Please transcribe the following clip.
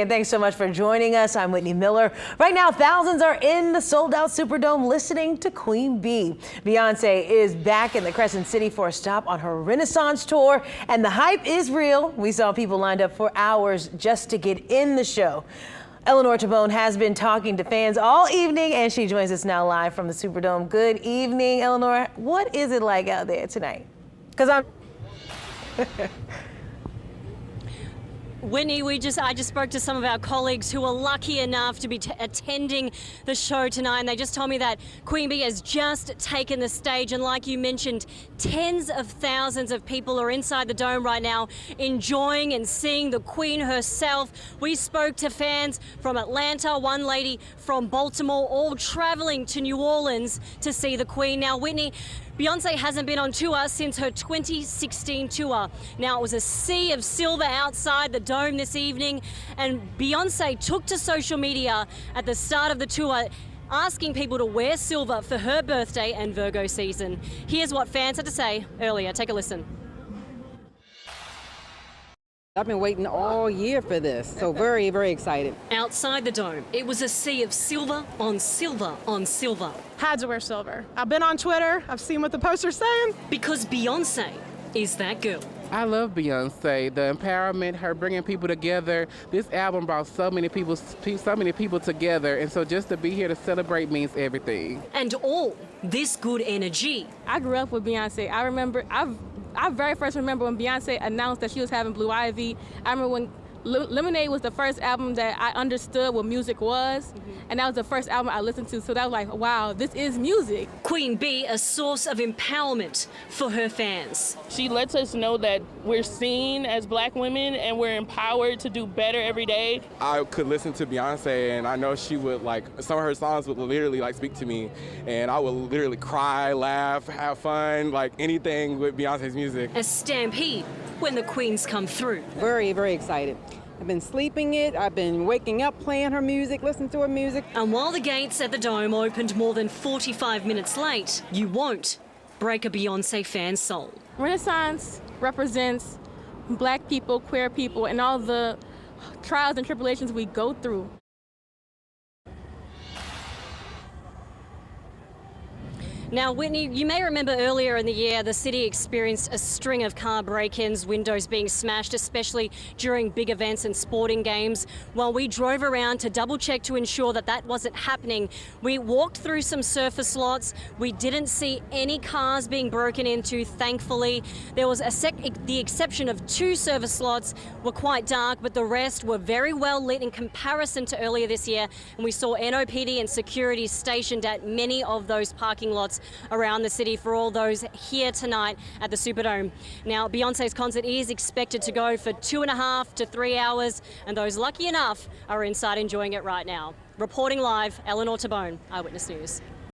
And thanks so much for joining us. I'm Whitney Miller. Right now, thousands are in the sold-out Superdome listening to Queen Bee. Beyonce is back in the Crescent City for a stop on her Renaissance tour, and the hype is real. We saw people lined up for hours just to get in the show. Eleanor Tabone has been talking to fans all evening, and she joins us now live from the Superdome. Good evening, Eleanor. What is it like out there tonight? Because I'm... Whitney, I just spoke to some of our colleagues who are lucky enough to be attending the show tonight, and they just told me that Queen Bee has just taken the stage, and like you mentioned, tens of thousands of people are inside the dome right now enjoying and seeing the Queen herself. We spoke to fans from Atlanta, one lady from Baltimore, all traveling to New Orleans to see the Queen. Now, Whitney, Beyonce hasn't been on tour since her 2016 tour. Now, it was a sea of silver outside the dome this evening, and Beyonce took to social media at the start of the tour asking people to wear silver for her birthday and Virgo season. Here's what fans had to say earlier. Take a listen. I've been waiting all year for this, so very, very excited. Outside the dome, it was a sea of silver on silver on silver. Had to wear silver. I've been on Twitter. I've seen what the poster's saying. Because Beyonce is that girl. I love Beyonce, the empowerment, her bringing people together. This album brought so many people together, and so just to be here to celebrate means everything. And all this good energy. I grew up with Beyonce. I very first remember when Beyonce announced that she was having Blue Ivy. I remember when Lemonade was the first album that I understood what music was, and that was the first album I listened to, so that was like, wow, this is music. Queen Bee, a source of empowerment for her fans. She lets us know that we're seen as black women and we're empowered to do better every day. I could listen to Beyonce and I know she would, like, some of her songs would literally like speak to me, and I would literally cry, laugh, have fun, like anything with Beyonce's music. A stampede when the queens come through. Very, very excited. I've been sleeping it. I've been waking up playing her music, listening to her music. And while the gates at the Dome opened more than 45 minutes late, you won't break a Beyonce fan's soul. Renaissance represents black people, queer people, and all the trials and tribulations we go through. Now, Whitney, you may remember earlier in the year, the city experienced a string of car break-ins, windows being smashed, especially during big events and sporting games. While we drove around to double-check to ensure that that wasn't happening, we walked through some surface lots. We didn't see any cars being broken into, thankfully. There was the exception of 2 service lots were quite dark, but the rest were very well lit in comparison to earlier this year. And we saw NOPD and security stationed at many of those parking lots around the city for all those here tonight at the Superdome. Now, Beyonce's concert is expected to go for 2.5 to 3 hours, and those lucky enough are inside enjoying it right now. Reporting live, Eleanor Tabone, Eyewitness News.